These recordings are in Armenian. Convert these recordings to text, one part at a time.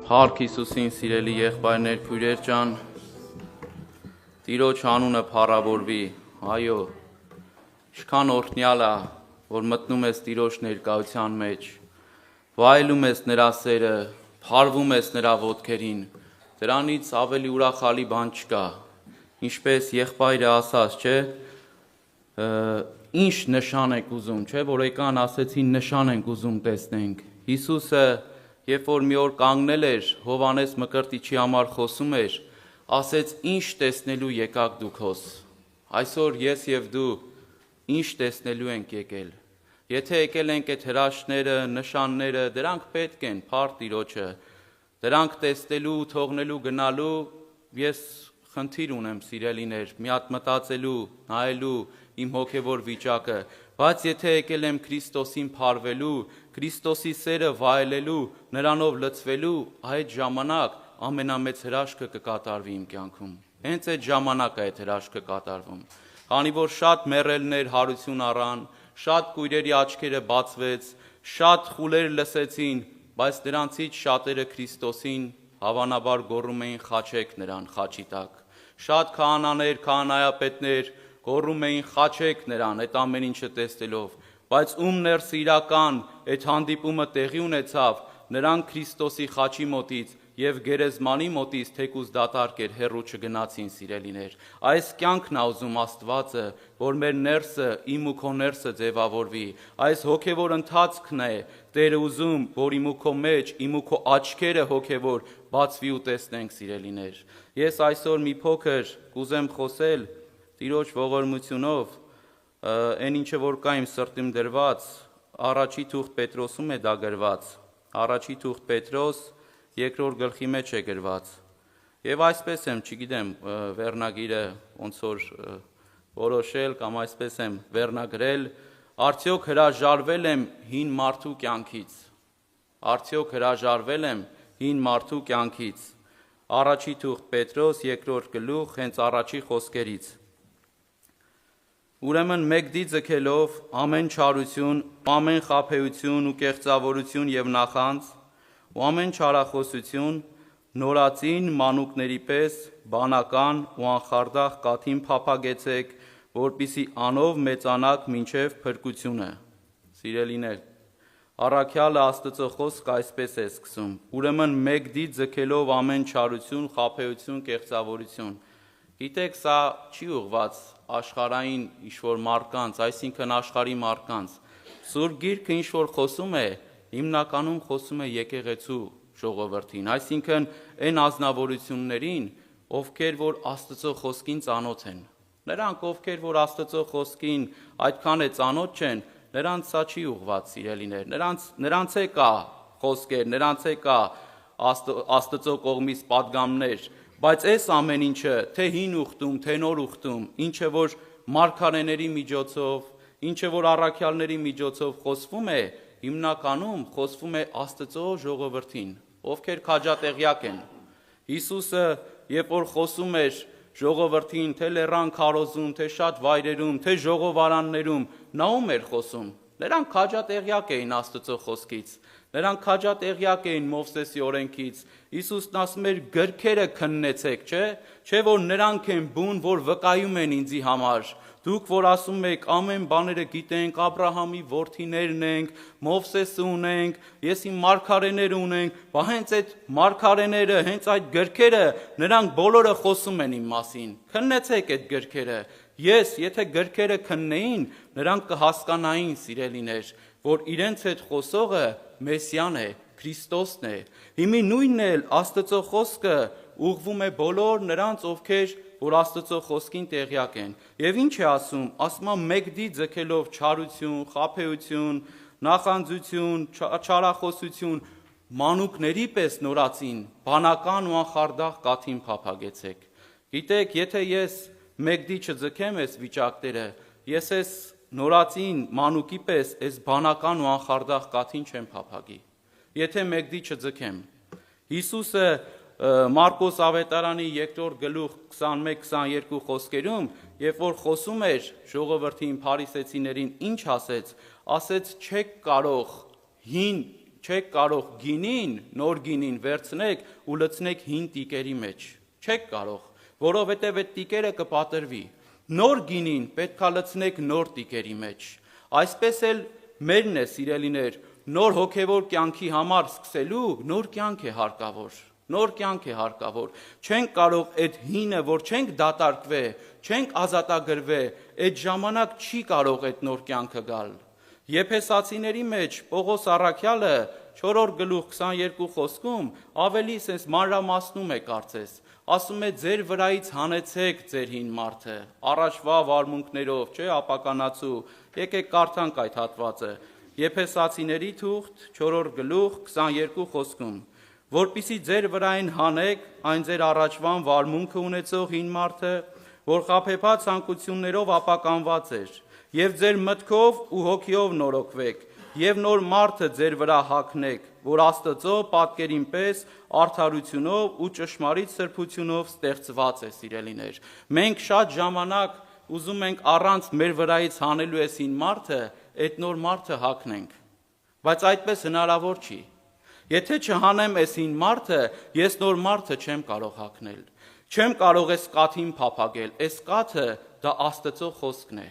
Փառք Հիսուսին սիրելի եղբայրներ, քույրեր ջան, Տիրոջ անունը փառավորվի, այո, ինչքան օրհնյալ է, որ մտնում ես Տիրոջ ներկայության մեջ, վայելում ես նրա սերը, փառվում ես նրա ոտքերին, դրանից ավելի ուրախալի բան չկա, ինչպես եղբայրը ասաց, չէ, ինչ նշան եք ուզում, չէ, որ եկան ասեցին նշան ենք ուզում տեսնենք, Հիսուսը երբ որ մի օր կանգնել էր, Հովհաննես Մկրտիչի համար խոսում էր, ասեց ինչ տեսնելու եկաք դուք հոս, այսօր ես և դու ինչ տեսնելու ենք եկել, եթե եկել ենք այդ հրաշքները, նշանները, դրանք պետք են, փառք Տիրոջը, դրանք տեսնելու, թողնելու, գնալու, ես խնդիր ունեմ սիրելիներ, մի հատ մտածելու, նայելու իմ հոգևոր վիճակը, բայց եթե եկել եմ Քրիստոսին փառվելու, Քրիստոսի սերը վայելելու, նրանով լցվելու, այդ ժամանակ ամենամեծ հրաշքը կկատարվի իմ կյանքում։ Հենց այդ ժամանակ այդ հրաշքը կատարվում։ Քանի որ շատ մեռելներ հարություն առան, շատ կույրերի աչքերը բացվեց, շատ խուլեր լսեցին, բայց նրանցից շատերը Քրիստոսին հավանաբար գոռում էին խաչեք նրան խաչի տակ։ Շատ քահանաներ, քահանայապետներ գոռում էին խաչեք նրան այդ ամեն ինչը տեսնելով, բայց ում ներսը իրական այդ հանդիպումը տեղի ունեցավ, նրանք Քրիստոսի խաչի մոտից և գերեզմանի մոտից թեկուզ դատարկ էր հեռու չգնացին սիրելիներ։ Այս կյանքն է ուզում Աստվածը, որ մեր ներսը, իմ ու քո ներսը ձևավորվի։ Այս հոգևոր ընթացքն է Տերը ուզում, որ իմ ու քո մեջ, իմ ու քո աչքերը հոգևոր բացվի ու տեսնենք սիրելիներ։ Ես այսօր մի փոքր կուզեմ խոսել Տիրոջ ողորմությունով, այն ինչը որ կա իմ սրտիմ դրված, առաջի թուղթ Պետրոսում է դա գրված, առաջի թուղթ Պետրոս երկրորդ գլխի մեջ է գրված, և այսպես եմ, չգիտեմ, վերնագիրը ոնց որ որոշել կամ այսպես եմ վերնագրել, արդյոք հրաժարվել եմ հին մարդու կյանքից, արդյոք հրաժարվել եմ հին մարդու կյանքից, առաջի թուղթ Պետրոս երկրորդ գլուխ հենց առաջի խոսքերից, ուրեմն մեկդի ձգելով ամեն չարություն, ամեն խաբեություն ու կեղծավորություն և նախանձ, ու ամեն չարախոսություն, նորածին մանուկների պես բանական ու անխարդախ կաթին փափագեցեք, որպեսզի անով մեծանաք մինչև փրկությունը։ Սիրելիներ, առաքյալը Աստծո խոսքը այսպես է սկսում. ուրեմն մեկդի ձգելով ամեն չարություն, խաբեություն, կեղծավորություն։ Գիտեք, սա չի ուղված աշխարհային ինչ-որ մարդկանց, այսինքն աշխարհի մարդկանց։ Սուրբ Գիրքը ինչ-որ խոսում է, հիմնականում խոսում է եկեղեցու ժողովրդին, այսինքն այն ազնվորություններին, ովքեր որ Աստծո խոսքին ծանոթ են։ Նրանք, ովքեր որ Աստծո խոսքին այդքան է ծանոթ չեն, նրանց սա չի ուղված սիրելիներ, նրանց է կա խոսքեր, նրանց է կա Աստծո կողմից պատգամներ, բայց այս ամեն ինչը, թե հին ուխտում, թե նոր ուխտում, ինչը որ մարգարեների միջոցով, ինչը որ առաքյալների միջոցով խոսվում է, հիմնականում խոսվում է Աստծո ժողովրդին, ովքեր քաջատեղյակ են։ Հիսուսը, երբ որ խոսում էր ժողովրդին, թե լեռան քարոզում, թե շատ վայրերում, թե ժողովարաններում, նա ում էր խոսում։ Նրանք քաջատեղյակ էին Աստծո խոսքից, նրանք քաջատեղյակ էին Մովսեսի օրենքից։ Հիսուսն ասում էր գրքերը քննեցեք, չէ՞ որ նրանք են բուն, որ վկայում են ինձի համար։ Դուք որ ասում եք ամեն բաները գիտենք, Աբրահամի որդիներն ենք, Մովսեսը ունենք, ես իմ մարգարեները ունենք, բա հենց այդ մարգարեները, հենց այդ գրքերը, նրանք բոլորը խոսում են իմ մասին։ Քննեցեք այդ գրքերը։ Եթե գրքերը քննեին, նրանք կհասկանային սիրելիներ, որ իրենց հետ խոսողը Մեսիան է, Քրիստոսն է։ Հիմի նույնն էլ Աստծո խոսքը ուղղվում է բոլոր նրանց, ովքեր որ Աստծո խոսքին տեղյակ են։ Եվ ինչ է ասում, ասում է մեկդի ձգելով չարություն, խաբեություն, նախանձություն, չարախոսություն, մանուկների պես նորածին, բանական ու անխարդախ կաթին փափագեցեք։ Գիտեք, եթե ես մեկդի չձգեմ այս վիճակները, ես այս նորածին մանուկի պես այս բանական ու անխարդախ կաթին չեմ փափագի։ Եթե մեկդի չձգեմ։ Հիսուսը Մարկոս ավետարանի 2-րդ գլուխ 21-22 խոսքերում, երբ որ խոսում էր ժողովրդին, փարիսեցիներին, ինչ ասեց, չեք կարող հին Չեք կարող գինին, նոր գինին վերցնեք ու լցնեք հին տիկերի մեջ։ Չեք կարող, որովհետև այդ տիկերը կպատրվի։ Նոր գինին պետքա լցնեք նոր տիկերի մեջ։ Այսպես էլ մերն է, սիրելիներ, նոր հոգևոր կյանքի համար սկսելու նոր կյանք է հարկավոր։ Նոր կյանք է հարկավոր։ Չենք կարող այդ հինը, որ չենք դատարկվե, չենք ազատագրվե, այդ ժամանակ չի կարող այդ նոր կյանքը գալ։ Եփեսացիների մեջ Պողոս առաքյալը 4-րդ գլուխ 22 խոսքում ավելի sense մանրամասնում է կարծես։ Ասում է ձեր վրայից հանեցեք ձեր հին մարդը, առաջվա վարմունքներով, չէ, ապականացու։ Եկեք կարդանք այդ հատվածը։ Եփեսացիների թուղթ 4-րդ գլուխ 22 խոսքում, որպիսի ձեր վրային հանեք այն ձեր առաջվան վարմունքը ունեցող հին մարդը, որ խաբեբաց ցանկություններով ապականված էր, եւ ձեր մտքով ու հոգիով նորոգվեք, եւ նոր մարդը ձեր վրա հագնեք, որ Աստծո պատկերին պես արդարությունով ու ճշմարիտ սրբությունով ստեղծված է, սիրելիներ։ Մենք շատ ժամանակ ուզում ենք առանց մեր վրայից հանելու այս հին մարդը, այդ նոր մարդը հագնենք, բայց այդպես հնարավոր չի։ Եթե չհանեմ այս հին մարդը, ես նոր մարդը չեմ կարող հագնել։ Չեմ կարող այս կաթին փափագել, այս կաթը դա Աստծո խոսքն է։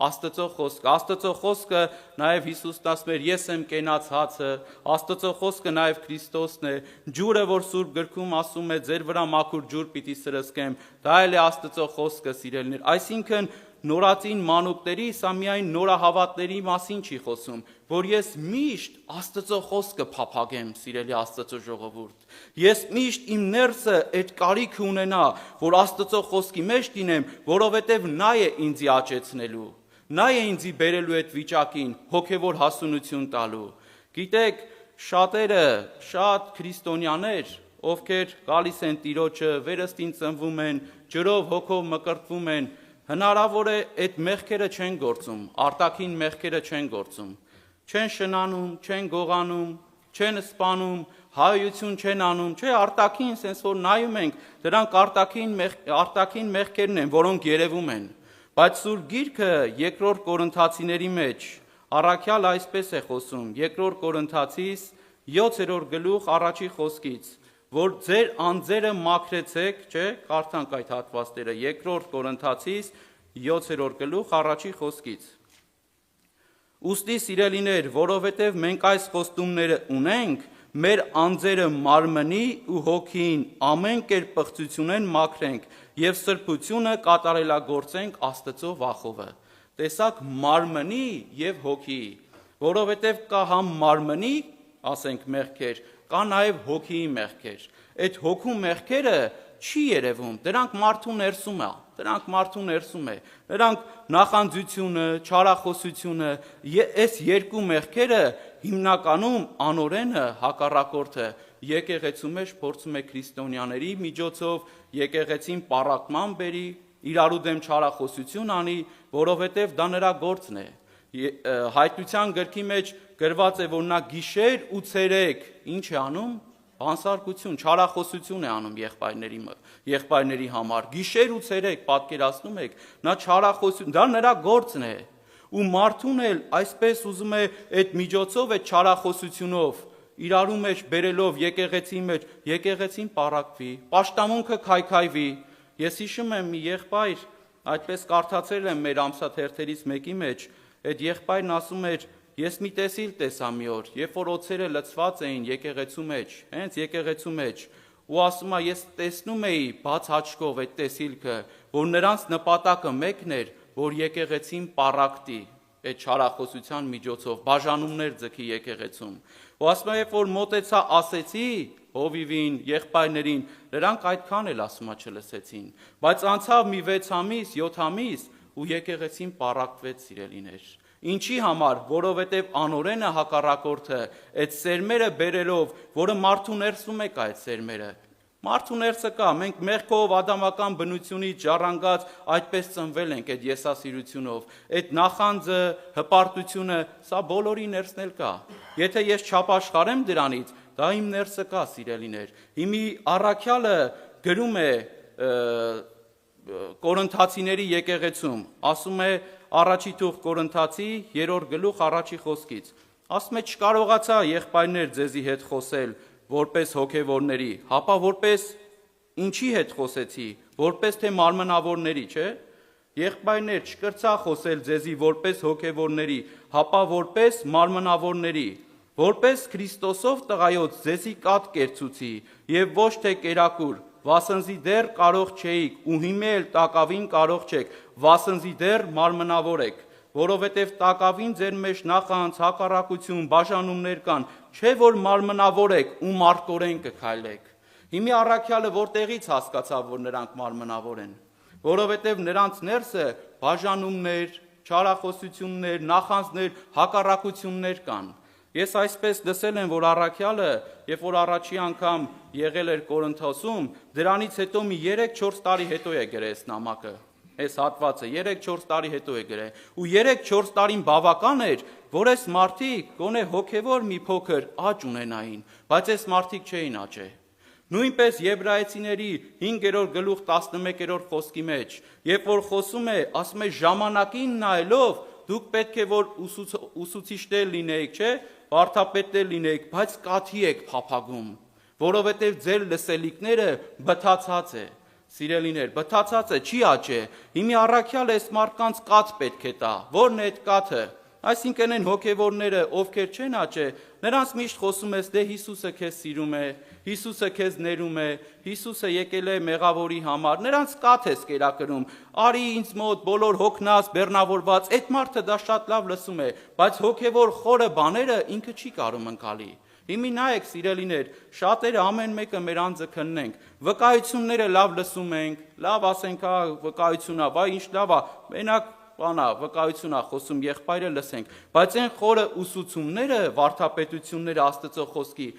Աստծո խոսքը նաև Հիսուսն ասում էր, ես եմ կենաց հացը, Աստծո խոսքը նաև Քրիստոսն է, ջուրը, որ Սուրբ գրքում ասում է, ձեր վրա մաքուր ջուր պիտի սրսկեմ, դա էլ է Աստծո խոսքը, սիրելիներ։ Այսինքն նորածին մանուկների, սա միայն նորահավատների մասին չի խոսում, որ ես միշտ Աստծո խոսքը փափագեմ, սիրելի Աստծո ժողովուրդ։ Ես միշտ իմ ներսը այդ կարիքը ունենա, որ Աստծո խոսքի մեջ լինեմ, որովհետև նա է ինձի աճեցնելու։ Նա է ինձի բերելու այդ վիճակին, հոգևոր հասունություն տալու։ Գիտեք, շատ քրիստոնյաներ, ովքեր գալիս են Տիրոջը, վերստին ծնվում են, ջրով, հոգով մկրտվում են, հնարավոր է այդ մեղքերը չեն գործում, արտաքին մեղքերը չեն գործում, չեն շնանում, չեն գողանում, չեն սպանում, հայություն չեն անում, չէ, արտաքին, sense որ նայում ենք, դրանք արտաքին մեղքերն են, որոնք երևում են։ Բայց Սուրբ Գիրքը երկրորդ Կորինթացիների մեջ առաքյալ այսպես է խոսում, երկրորդ Կորինթացիս 7-րդ գլուխ առաջի խոսքից, որ ձեր անձերը մաքրեցեք, չէ, կարդանք այդ հատվածները, երկրորդ Կորինթացիս 7-րդ գլուխ առաջի խոսքից։ Ուստի սիրելիներ, որովհետև մենք այս խոստումները ունենք, մեր անձերը մարմնի ու հոգին ամեն կերպ պղծությունեն մաքրենք եւ սրբությունը կատարելագործենք Աստծո վախովը։ Տեսակ մարմնի եւ հոգի, որովհետև կա համ մարմնի, ասենք մեղքեր, կա նաեւ հոգիի մեղքեր։ Այդ հոգու մեղքերը չի երևում, դրանք մարդու ներսում է, նրանք նախանձությունը, չարախոսությունը, այս երկու մեղքերը հիմնականում անօրենը հակառակորդը եկեղեցու մեջ փորձում է քրիստոնյաների միջոցով եկեղեցին պառակտման բերի, իրարու դեմ չարախոսություն անի, որովհետև դա նրա գործն է։ Հայտնության գրքի մեջ գրված է, որ նա գիշեր ու ցերեկ ինչ է անում, բանսարկություն, չարախոսություն է անում եղբայրների համար, գիշեր ու ցերեկ, պատկերացնում եք, նա չարախոսություն, դա նրա գործն է, ու մարդուն էլ այսպես ուզում է այդ միջոցով, այդ չարախոսությունով, իրարու մեջ բերելով եկեղեցի մեջ, եկեղեցին պառակտվի, պաշտամունքը քայքայվի։ Ես հիշում եմ մի եղբայր, այդպես կարդացել եմ մեր ամսաթերթերից մեկի մեջ, այդ եղբայրն ասում էր, ես մի տեսիլ տեսա մի օր, երբ որ օձերը լցված էին եկեղեցու մեջ, հենց եկեղեցու մեջ, ու ասում է, ես տեսնում էի բաց աչքով այդ տեսիլքը, որ նրանց նպատակը մեկն էր, որ եկեղեցին պառակտի այդ չարախոսության միջոցով, բաժանումներ ձգի եկեղեցում։ Ու ասում է, երբ որ մոտեցա ասեցի հովիվին, եղբայրներին, նրանք այդքան էլ ասում է չլսեցին, բայց անցավ մի 6 ամիս, 7 ամիս ու եկեղեցին պառակտվեց, սիրելիներ։ Ինչի համար, որովհետև անօրենը հակառակորդը այդ սերմերը բերելով, որը մարդու ներսում է կա այդ սերմերը, մարդու ներսը կա, մենք մեղքով ադամական բնությունից ժառանգած այդպես ծնվել ենք այդ եսասիրությունով, այդ նախանձը, հպարտությունը, սա բոլորի ներսն էլ կա։ Եթե ես չապաշխարեմ դրանից, դա իմ ներսը կա, սիրելիներ։ Հիմի առաքյալը գրում է Կորինթացիների եկեղեցում, ասում է առաջի թուղթ Կորինթացի 3-րդ գլուխ առաջի խոսքից, Ասում է չկարողացա եղբայրներ ձեզի հետ խոսել որպես հոգևորների, հապա որպես ինչի հետ խոսեցի, որպես թե մարմնավորների, չէ՞։ Եղբայրներ չկրծա խոսել ձեզի որպես հոգևորների, հապա որպես մարմնավորների, որպես Քրիստոսով տղայոց ձեզի կատ կերծուցի եւ ոչ թե կերակուր, վասնզի դեռ կարող չէիք ու հիմա էլ տակավին կարող չեք, վասնզի դեռ մարմնավոր եք, որովհետև տակավին ձեր մեջ նախանց հակառակություն, բաժանումներ կան, չէ որ մարմնավոր եք ու մարտորեն կքայլեք։ Հիմի առաքյալը որտեղից հասկացավ, որ նրանք մարմնավոր են, որովհետև նրանց ներսը բաժանումներ, չարախոսություններ, նախանձներ, հակառակություններ կան։ Ես այսպես լսել եմ, որ առաքյալը, երբ որ առաջի անգամ եղել էր Կորինթոսում, դրանից հետո մի 3-4 տարի հետո է գրել այս նամակը։ Այս հատվածը 3-4 տարի հետո է գրել, ու 3-4 տարին բավական էր, որ այս մարդիկ գոնե հոգևոր մի փոքր աճ ունենային, բայց այս մարդիկ չէին աճել։ Նույնպես Եբրայեցիների 5-րդ գլուխ 11-րդ խոսքի մեջ, երբ որ խոսում է, ասում է ժամանակին նայելով, դուք պետք է որ ուսուցիչներ լինեիք, չէ, վարդապետներ լինեիք, բայց կաթի եք փափագում, որովհետև ձեր լսելիքները բթացած է, սիրելիներ, բթացած է, չի աճե։ Հիմի առաքյալ այս մարդկանց կաթ պետք է տա, որն է այդ կաթը։ Այսինքն են հոգևորները, ովքեր չեն աճե, նրանց միշտ խոսում ես, դե Հիսուսը քեզ սիրում է, Հիսուսը քեզ ներում է, Հիսուսը եկել է մեղավորի համար, նրանց կաթ ես կերակրում, արի ինձ մոտ բոլոր հոգնած, բեռնավորված, այդ մարդը դա շատ լավ լսում է, բայց հոգևոր խորը բաները ինքը չի կարող ընկալի։ Հիմի նայեք սիրելիներ, շատերը ամեն մեկը մեր անձը քննենք, վկայությունները լավ լսում ենք, լավ ասենք, վկայությունա, վայ ինչ լավ է, մենակ բանա, վկայությունա խոսում, եղբայրը լսենք, բայց այն խորը ուսուցումները, վարդապետությունները Աստծո խոսքի,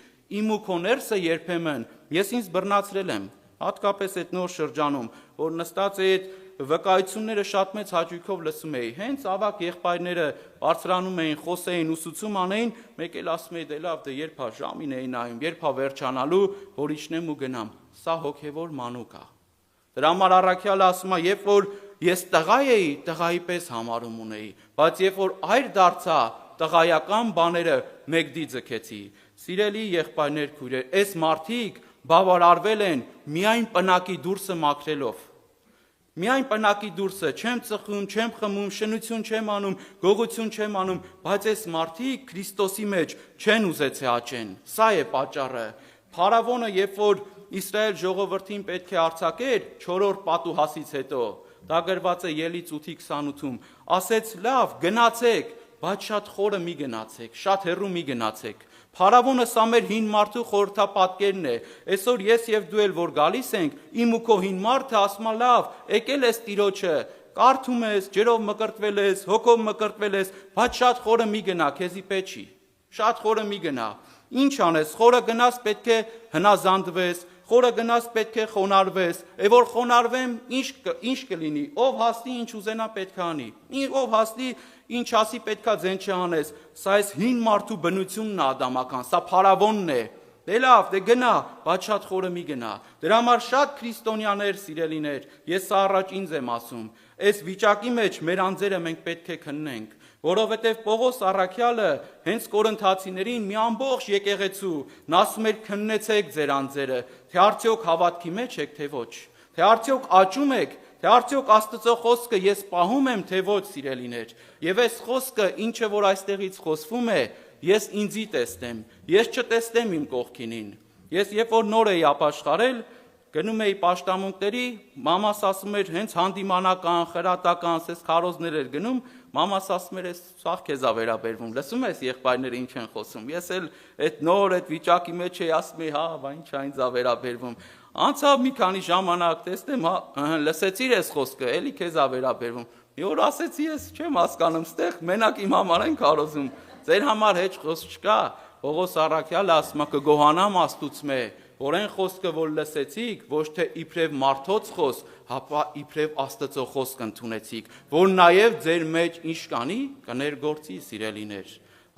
իմ ու քո ներսը երբեմն ես ինձ բռնացրել եմ, հատկապես այդ նոր շրջանում, որ նստած է այդ վկայությունները շատ մեծ հաճույքով լսում էի, հենց ավակ եղբայրները բարձրանում էին, խոսեին, ուսուցում անեին, մեկ էլ ասում էի, դե լավ, դե երբ է ժամին էի նայում, երբ է վերջանալու, որ իջնեմ ու գնամ, սա հոգևոր մանուկ է։ Դրա համար առաքյալը ասում է, երբ որ ես տղա էի, տղայի պես համարում ունեի, բայց երբ որ այր դարձա, տղայական բաները մեկդի ձգեցի։ Սիրելի եղբայրներ, քույրեր, այս մարդիկ բավարարվել են միայն պնակի դուրսը մաքրելով։ Միայն պնակի դուրսը, չեմ ծխում, չեմ խմում, շնություն չեմ անում, գողություն չեմ անում, բայց այս մարդիկ Քրիստոսի մեջ չեն ուզեցել աճեն։ Սա է պատճառը։ Փարավոնը, երբ որ Իսրայել ժողովրդին պետք է արձակեր 4-րդ պատուհասից հետո, դա գրված է Ելից 8:28-ում, ասեց լավ, գնացեք, բայց շատ խորը մի գնացեք, շատ հեռու մի գնացեք։ Փարավոնը սա մեր հին մարդու խորհրդապատկերն է։ Այսօր ես եւ դու էլ որ գալիս ենք, իմ ու քո հին մարդը ասում է լավ, եկել ես Տիրոջը, կարդում ես, ջերով մկրտվել ես, հոգով մկրտվել ես, բայց շատ խորը մի գնա, քեզի պետք չի։ Շատ խորը մի գնա։ Ինչ անես, խորը գնաս պետք է հնազանդվես, խորը գնաս պետք է խոնարհվես, որ խոնարհվեմ, ինչ կլինի, ով հասնի ինչ ուզենա պետք է անի, ով հասնի ինչ ասի պետք է ձեն չանես, սա այս հին մարդու բնությունն է ադամական, սա փարավոնն է, դե լավ, դե գնա, բայց շատ խորը մի գնա, դրա համար շատ քրիստոնյաներ սիրելիներ, ես սա առաջ ինձ եմ ասում, այս վիճակի մեջ մեր անձերը մենք պետք է քննենք, որովհետև Պողոս առաքյալը հենց Կորինթացիներին մի ամբողջ եկեղեցու ասում էր քննեցեք ձեր անձերը, թե արդյոք հավատքի մեջ եք, թե ոչ, թե արդյոք աճում եք, թե արդյոք Աստծո խոսքը ես պահում եմ, թե ոչ սիրելիներ, եւ այս խոսքը ինչը որ այստեղից խոսվում է, ես ինձի տեսնեմ, ես չտեսնեմ իմ կողքինին, ես երբ որ նոր էի ապաշխարել, գնում էի պաշտամունքների, մամաս ասում էր հենց հանդիմանական, խրատական, սես քարոզներ էր գնում, մամաս ասում էր, սաղ քեզ ա վերաբերվում, լսում ես եղբայրները ինչ են խոսում, ես էլ այդ նոր այդ վիճակի մեջ էի ասում էի, հա, բա ինչ ա ինձ ա վերաբերվում, անցավ մի քանի ժամանակ, տեսնեմ, հա, լսեցիր ես խոսքը, էլի քեզ ա վերաբերվում, մի օր ասեցի ես չեմ հասկանում, ստեղ մենակ իմ համար են քարոզում, ձեր համար հեչ խոսք չկա, Պողոս առաքյալը ասում է կգոհանամ Աստուծմե, որ այն խոսքը, որ լսեցիք, ոչ թե իբրև մարդոց խոսք, հապա իբրև Աստծո խոսք ընդունեցիք, որ նաև ձեր մեջ ինչ կանի, կներգործի սիրելիներ։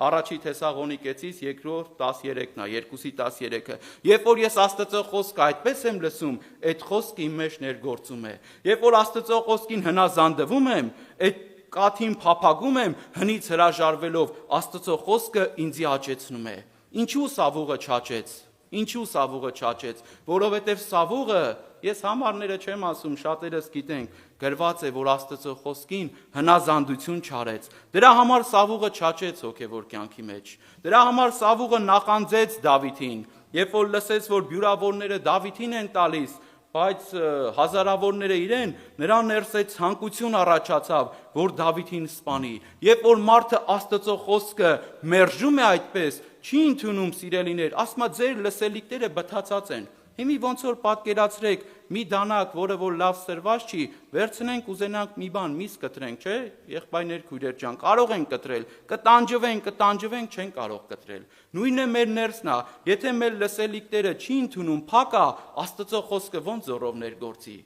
Առաջի Թեսաղոնիկեցիս 2:13-ն է, 2:13-ը։ Երբ որ ես Աստծո խոսքը այդպես եմ լսում, այդ խոսքը իմ մեջ ներգործում է։ Երբ որ Աստծո խոսքին հնազանդվում եմ, այդ կաթին փափագում եմ, հնից հրաժարվելով, Աստծո խոսքը ինձի աճեցնում է։ Ինչու սավուղը չաճեց։ Ինչու սավուղը չաճեց, որովհետև սավուղը, ես համարները չեմ ասում, շատերս գիտենք, գրված է, որ Աստծո խոսքին հնազանդություն չարեց։ Դրա համար սավուղը չաճեց հոգևոր կյանքի մեջ։ Դրա համար սավուղը նախանձեց Դավիթին, երբ որ լսեց, որ բյուրավորները Դավիթին են տալիս, բայց հազարավորները իրեն, նրա ներս այդ ցանկություն առաջացավ, որ Դավիթին սպանի։ Երբ որ մարդը Աստծո խոսքը մերժում է այդպես, չի ընդունում, սիրելիներ, ասма ձեր լսելիքները բթացած են։ Հիմի ոնց որ պատկերացրեք մի դանակ, որը որ լավ սրված չի, վերցնենք ուզենանք մի բան, միս կտրենք, չէ՞, եղբայրներ, քույրեր ջան, կարող են կտրել, կտանջվենք, չեն կարող կտրել։ Նույնն է մեր ներսն է, եթե մեր լսելիքները չի ընդունում, փակ է, Աստծո խոսքը ոնց զորովներ գործի։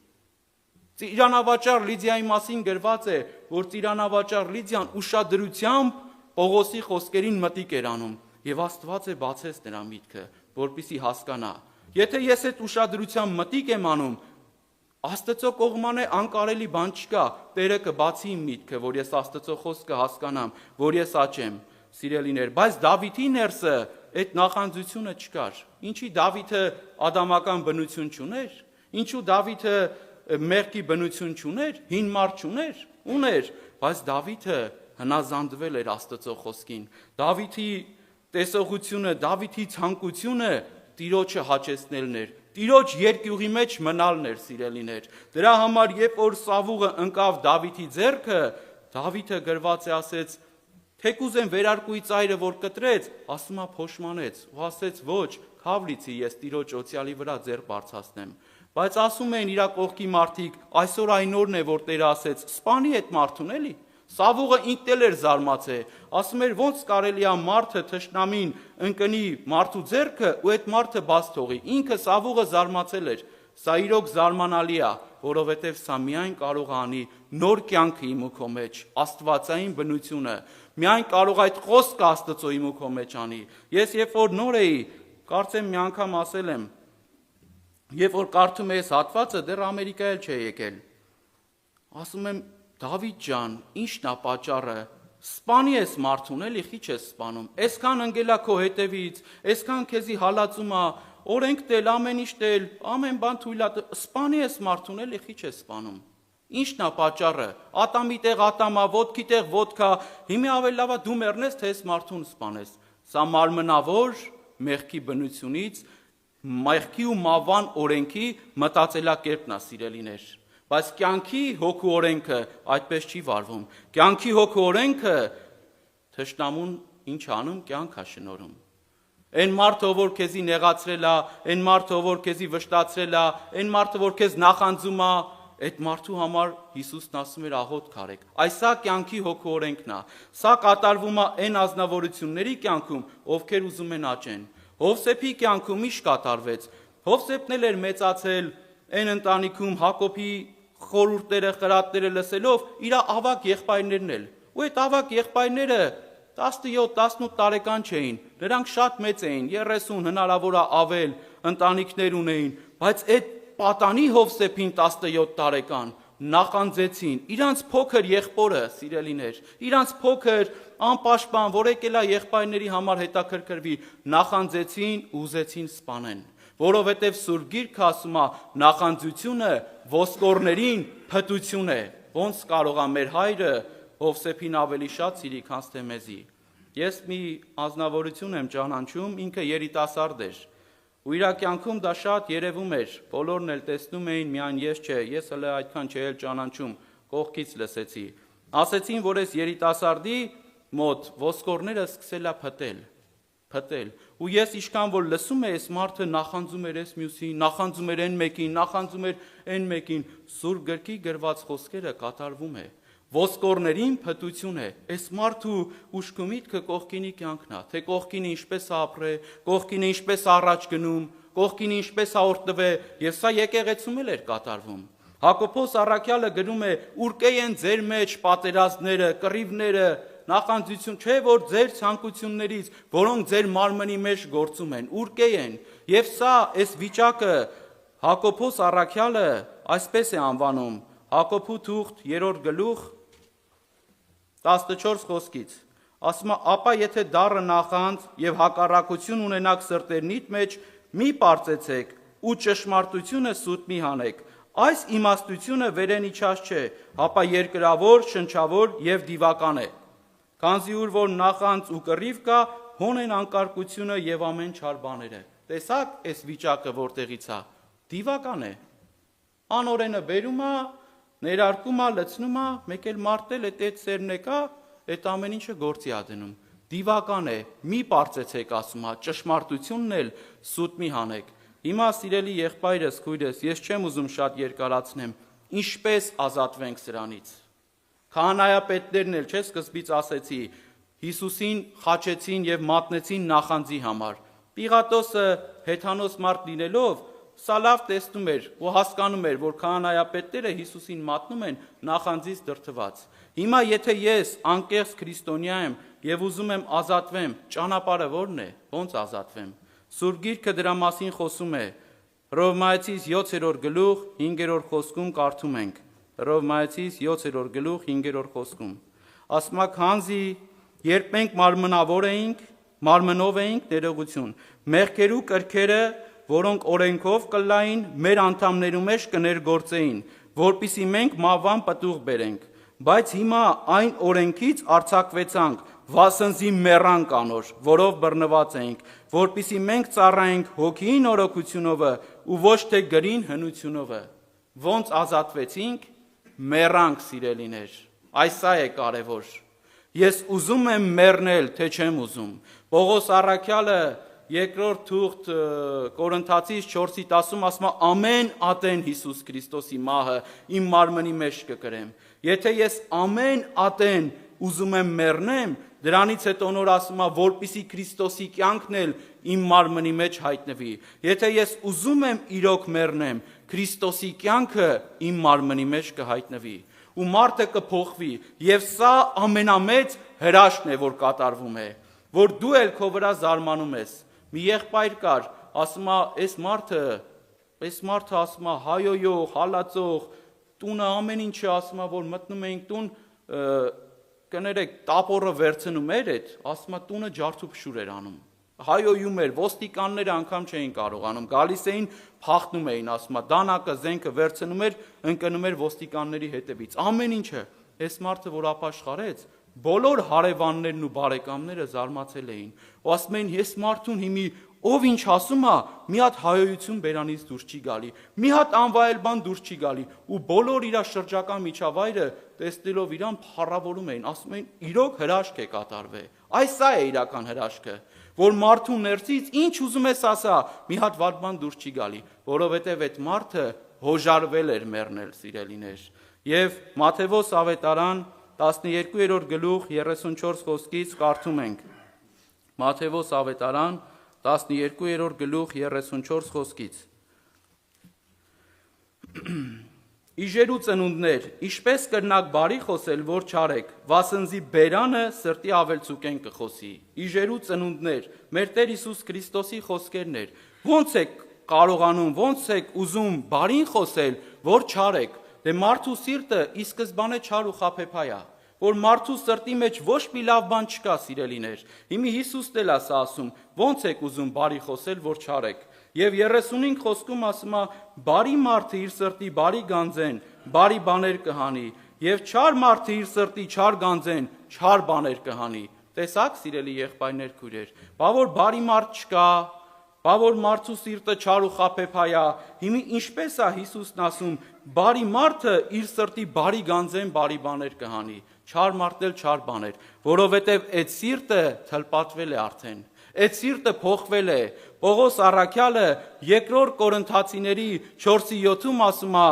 Ծիրանավաճառ Լիդիայի մասին գրված է, որ ծիրանավաճառ Լիդիան ուշադրությամբ Պողոսի խոսքերին մտիկ էր անում, եւ Աստված է բացեց նրա միտքը, որպեսզի հասկանա։ Եթե ես այդ ուշադրությամբ մտիկ եմ անում, Աստծո կողմանը անկարելի բան չկա, Տերը կբացի իմ միտքը, որ ես Աստծո խոսքը հասկանամ, որ ես աճեմ, սիրելիներ, բայց Դավիթի ներսը այդ նախանձությունը չկար։ Ինչի Դավիթը ադամական բնություն չուներ, ինչու Դավիթը մեղքի բնություն չուներ, հին մարդ չուներ, ուներ, բայց Դավիթը հնազանդվել էր Աստծո խոսքին։ Դավիթի տեսողությունը, Դավիթի ցանկությունը Տիրոջը հաճեցնելն էր, Տիրոջ երկյուղի մեջ մնալն էր, սիրելիներ։ Դրա համար, երբ որ սավուղը ընկավ Դավիթի ձեռքը, Դավիթը գրված է ասեց, թեկուզ են վերարկուի ծայրը, որ կտրեց, ասում է փոշմանեց, ու ասեց, ոչ, քավլիցի ես Տիրոջ օծյալի վրա ձեռ բարձրացնեմ։ Բայց ասում են իր կողքի մարդիկ, այսօր այն օրն է, որ Տերը ասեց, սպանի այդ մարդուն էլի։ Սավուղը ինքն էլ էր զարմացել, ասում էր ոնց կարելի է մարդը թշնամին ընկնի մարդու ձեռքը ու այդ մարդը բաց թողի։ Ինքը Սավուղը զարմացել էր։ Սա իրոք զարմանալի է, որովհետև սա միայն կարող է անի նոր կյանքը իմ ու քո մեջ, աստվածային բնությունը։ Միայն կարող այդ խոսքը Աստծո իմ ու քո մեջ անի։ Ես երբ որ նոր էի, կարծեմ մի անգամ ասել եմ, երբ որ կարդում ես հատվածը, դեռ Ամերիկա էլ չէ եկել։ Ասում եմ Դավիթ ջան, ի՞նչն է պատճառը։ Սպանի ես մարդուն, էլի խի չես սպանում։ Այսքան ընկելա քո հետևից, այսքան քեզի հալածում է, օրենք տել, ամեն ինչ տել, ամեն բան թույլ է, սպանի ես մարդուն, էլի խի չես սպանում։ Ի՞նչն է պատճառը։ Ատամի տեղ ատամա, ոտքի տեղ ոտքա, հիմա ավելի լավ է դու մեռնես, թե այս մարդուն սպանես։ Սա մարմնավոր մեղքի բնությունից, մեղքի ու մավան օրենքի մտածելակերպն է, սիրելիներ։ Բայց կյանքի հոգու օրենքը այդպես չի վարվում։ Կյանքի հոգու օրենքը թշնամուն ինչ անում, կյանք է շնորհում։ Այն մարդը, որ քեզի նեղացրել է, այն մարդը, որ քեզի վշտացրել է, այն մարդը, որ քեզ նախանձում է, այդ մարդու համար Հիսուսն ասում էր աղոթք արեք։ Այսա կյանքի հոգու օրենքն է։ Սա կատարվում է այն ազնվորությունների կյանքում, ովքեր ուզում են աճեն։ Հովսեփի կյանքում ինչ կատարվեց։ Հովսեփն էլ էր մեծացել այն ընտանիքում Հակոբի խորհուրդները, խրատները լսելով իր ավակ եղբայրներն էլ։ Ու այդ ավակ եղբայրները 17-18 տարեկան չէին, նրանք շատ մեծ էին, 30 հնարավոր է ավել ընտանիքներ ունեին, բայց այդ պատանի Հովսեփին 17 տարեկան նախանձեցին, իրանց փոքր եղբորը, սիրելիներ, իրանց փոքր անպաշտպան, որ եկել է եղբայրների համար հետաքրքրվի, նախանձեցին, ուզեցին սպանեն, որովհետև Սուրբ Գիրքը ասում է, նախանձությունը ոսկորներին փտություն է, ոնց կարող է մեր հայրը Հովսեփին ավելի շատ սիրի, քան թե մեզի։ Ես մի ազնվորություն եմ ճանաչում, ինքը երիտասարդ էր, ու իր կյանքում դա շատ երևում էր, բոլորն էլ տեսնում էին, միայն ես չէ, ես հələ այդքան չէի ճանաչում, կողքից լսեցի։ Ասեցին, որ այս երիտասարդի մոտ ոսկորները սկսել է փտել։ Ու ես ինչքան որ լսում եմ, այս մարդը նախանձում էր այս մյուսին, նախանձում էր այն մեկին, նախանձում էր այն մեկին, Սուրբ Գրքի գրված խոսքերը կատարվում է։ Ոսկորներին փտություն է։ Այս մարդու ուշք ու միտքը կողքինի կյանքն է, թե կողքինը ինչպես ապրե, կողքինը ինչպես առաջ գնում, կողքինը ինչպես հաղորդվե, եւ սա եկեղեցում էլ էր կատարվում։ Հակոբոս առաքյալը գրում է. «Ուրկե են ձեր մեջ պատերազմները, կռիվները, նախանձություն, չէ որ ձեր ցանկություններից, որոնք ձեր մարմնի մեջ գործում են, ուրկե են»։ Եվ սա այս վիճակը Հակոբոս առաքյալը այսպես է անվանում. Հակոբու թուղթ 3 գլուխ 14 խոսքից, ասում է, ապա եթե դառը նախանձ և հակառակություն ունենաք սրտերնիդ մեջ, մի պարծեցեք ու ճշմարտությունը սուտ մի հանեք, այս իմաստությունը վերեն իջած չէ, հապա երկրավոր, շնչավոր և դիվական է, քանզի ուր որ նախանձ ու կռիվ կա, հոն են անկարգությունը և ամեն չար բաները, տեսակ այս վիճակը որտեղից է, դիվական է, անօրենը բերում է, ներարկում է, լցնում է, մեկ էլ մարտել այդ սերն է կա, այդ ամեն ինչը գործի է դնում, դիվական է, մի պարծեցեք ասում է, ճշմարտությունն էլ սուտ մի հանեք, հիմա սիրելի եղբայրս, քույրս, ես չեմ ուզում շատ երկարացնեմ, ինչպես ազատվենք սրանից, քահանայապետներն էլ չէ սկզբից ասեցի, Հիսուսին խաչեցին և մատնեցին նախանձի համար, Պիղատոսը հեթանոս մարդ լինելով, սա լավ տեսնում էր ու հասկանում էր, որ քահանայապետները Հիսուսին մատնում են նախանձից դրդված, հիմա եթե ես անկեղծ քրիստոնյա եմ և ուզում եմ ազատվեմ, ճանապարհը ո՞րն է, ո՞նց ազատվեմ, Սուրբ Գիրքը դրա մասին խոսում է, Հռովմայեցիս 7-րդ գլուխ 5-րդ խոսքում կարդում ենք, Հռովմայեցիս 7-րդ գլուխ 5-րդ խոսքում, ասում է, քանզի երբ մենք մարմնով էինք ներողություն, մեղքերու կրքերը, որոնք օրենքով կլային, մեր անդամներու մեջ կներգործեին, որպիսի մենք մահվան պտուղ բերենք, բայց հիմա այն օրենքից արձակվեցանք, վասնզի մեռանք անոր, որով բռնված էինք, որպիսի մենք ծառայենք հոգիի նորոգությունովը ու ոչ թե գրին հնությունովը, ոնց ազատվեցինք, մեռանք սիրելիներ, այս է կարևոր, ես ուզում եմ մեռնել, թե չեմ ուզում, Պողոս առաքյալը Երկրորդ թուղթ Կորինթացիս 4:10 ասում է ամեն ատեն Հիսուս Քրիստոսի մահը իմ մարմնի մեջ կկրեմ, եթե ես ամեն ատեն ուզում եմ մեռնեմ, դրանից հետո նոր ասում է որպիսի Քրիստոսի կյանքն էլ իմ մարմնի մեջ հայտնվի, եթե ես ուզում եմ իրոք մեռնեմ, Քրիստոսի կյանքը իմ մարմնի մեջ կհայտնվի, ու մարդը կփոխվի, եւ սա ամենամեծ հրաշքն է, որ կատարվում է, որ դու էլ քո վրա զարմանում ես, մի եղբայր կար, ասում է, այս մարդը ասում է, հայոյող, հալածող, տունը ամեն ինչը ասում է, որ մտնում էինք տուն, կներեք, տապորը վերցնում էր այդ, ասում է, տունը ջարդուփշուր էր անում, հայոյում էր, ոստիկանները անգամ չէին կարողանում, գալիս էին, փախնում էին, ասում է, դանակը, զենքը վերցնում էր, ընկնում էր ոստիկանների հետևից, ամեն ինչը, այս մարդը, որ ապաշխարեց, բոլոր հարևաններն ու բարեկամները զարմացել էին, ու ասում էին, ես մարդուն հիմի ով ինչ ասում է, մի հատ հայոյություն բերանից դուրս չի գալի, մի հատ անվայել բան դուրս չի գալի, ու բոլոր իր շրջակա միջավայրը տեսնելով իրան փառավորում էին, ասում էին, իրոք հրաշք է կատարվել, այս է իրական հրաշքը, որ մարդու ներսից ինչ ուզում ես ասա, մի հատ վատ բան դուրս չի գալի, որովհետև այդ մարդը հոժարվել էր մեռնել, սիրելիներ, եւ Մատթեոս ավետարան 12-րդ գլուխ 34 խոսքից կարդում ենք, Մատթեոս ավետարան 12-րդ գլուխ 34 խոսքից, Իժերու ծնունդներ, ինչպես կրնակ բարի խոսել, որ չարեք, վասնզի բերանը սրտի ավելցուկեն կխոսի, Իժերու ծնունդներ, մեր Տեր Հիսուս Քրիստոսի խոսքերն էր, ոնց եք կարողանում, ոնց եք ուզում բարին խոսել, որ չարեք, դե մարդու սիրտը ի սկզբանե չար ու խաբեբայ է, որ մարդու սրտի մեջ ոչ մի լավ բան չկա, սիրելիներ, հիմի Հիսուսն էլ է սա ասում, ոնց եք ուզում բարի խոսել, որ չարեք, եւ 35 խոսքում ասում է, բարի մարդը իր սրտի բարի գանձեն, բարի բաներ կհանի, եւ չար մարդը իր սրտի չար գանձեն, չար բաներ կհանի, տեսակ, սիրելի եղբայրներ, քույրեր, բա որ բարի մարդ չկա, բա որ մարդու սիրտը չար ու խաբեբայ է, հիմի ինչպես է Հիսուսն ասում, բարի մարդը իր սրտի բարի գանձեն բարի բաներ կհանի, չար մարդն էլ չար բաներ, որովհետև այդ սիրտը թլպատվել է արդեն, այդ սիրտը փոխվել է, Պողոս առաքյալը երկրորդ Կորինթացիների 4:7-ում ասում է,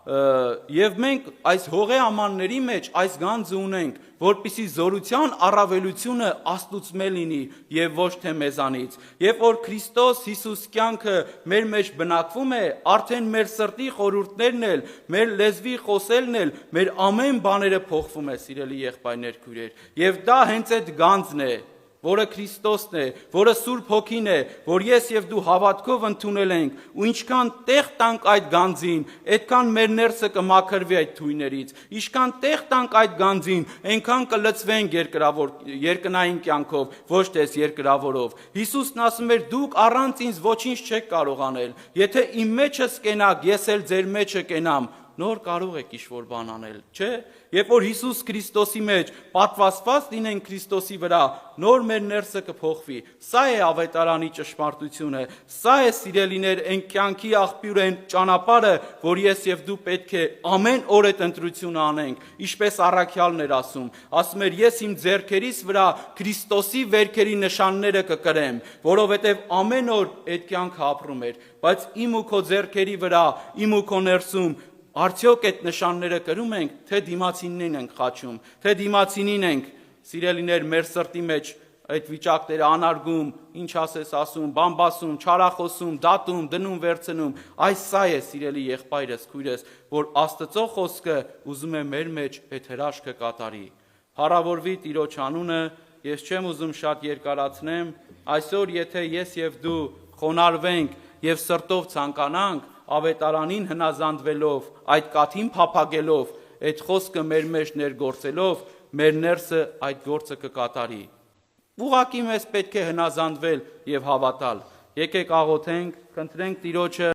եւ մենք այս հողե ամանների մեջ այս գանձը ունենք, որպիսի զորության առավելությունը Աստծուց լինի եւ ոչ թե մեզանից, եւ որ Քրիստոս Հիսուս կյանքը մեր մեջ բնակվում է, արդեն մեր սրտի խորհուրդներն էլ, մեր լեզվի խոսելն էլ, մեր ամեն բաները փոխվում է, սիրելի եղբայրներ, քույրեր, եւ դա հենց այդ գանձն է, որը Քրիստոսն է, որը Սուրբ Հոգին է, որ ես եւ դու հավատքով ընդունել ենք, ու ինչքան տեղ տանք այդ գանձին, այդքան մեր ներսը կմաքրվի այդ թույներից, ինչքան տեղ տանք այդ գանձին, այնքան կլցվենք երկնային կյանքով, ոչ թե երկրավորով։ Հիսուսն ասում էր, դուք առանց ինձ ոչինչ չեք կարող անել։ Եթե իմ մեջս կենաք, ես էլ ձեր մեջը կենամ, նոր կարող եք ինչ-որ բան անել, չէ՞։ Երբ որ Հիսուս Քրիստոսի մեջ պատվաստված լինենք Քրիստոսի վրա, նոր մեր ներսը կփոխվի։ Սա է ավետարանի ճշմարտությունը, սա է սիրելիներ այն կյանքի աղբյուրը, այն ճանապարհը, որ ես եւ դու պետք է ամեն օր այդ ընտրությունը անենք, ինչպես առաքյալն էր ասում էր, ես իմ ձեռքերիս վրա Քրիստոսի վերքերի նշանները կկրեմ, որովհետեւ ամեն օր այդ կյանքը ապրում էր, բայց իմ ու քո ձեռքերի վրա, իմ ու քո ներսում արդյոք այդ նշանները կրում ենք, թե դիմացինին ենք խաչում, թե դիմացինին ենք, սիրելիներ, մեր սրտի մեջ այդ վիճակները անարգում, ինչ ասես ասում, բամբասում, չարախոսում, դատում, դնում, վերցնում, այս սա է, սիրելի եղբայրս, քույրս, որ Աստծո խոսքը ուզում է մեր մեջ այդ հրաշքը կատարի։ Փառավորվի Տիրոջ անունը, ես չեմ ուզում շատ երկարացնեմ, այսօր եթե ես եւ դու խոնարհվենք եւ սրտով ցանկանանք, ավետարանին հնազանդվելով, այդ կաթին փափագելով, այդ խոսքը մեր մեջ ներգործելով, մեր ներսը այդ գործը կկատարի։ Ուղղակի մեզ պետք է հնազանդվել եւ հավատալ։ Եկեք աղոթենք, խնդրենք Տիրոջը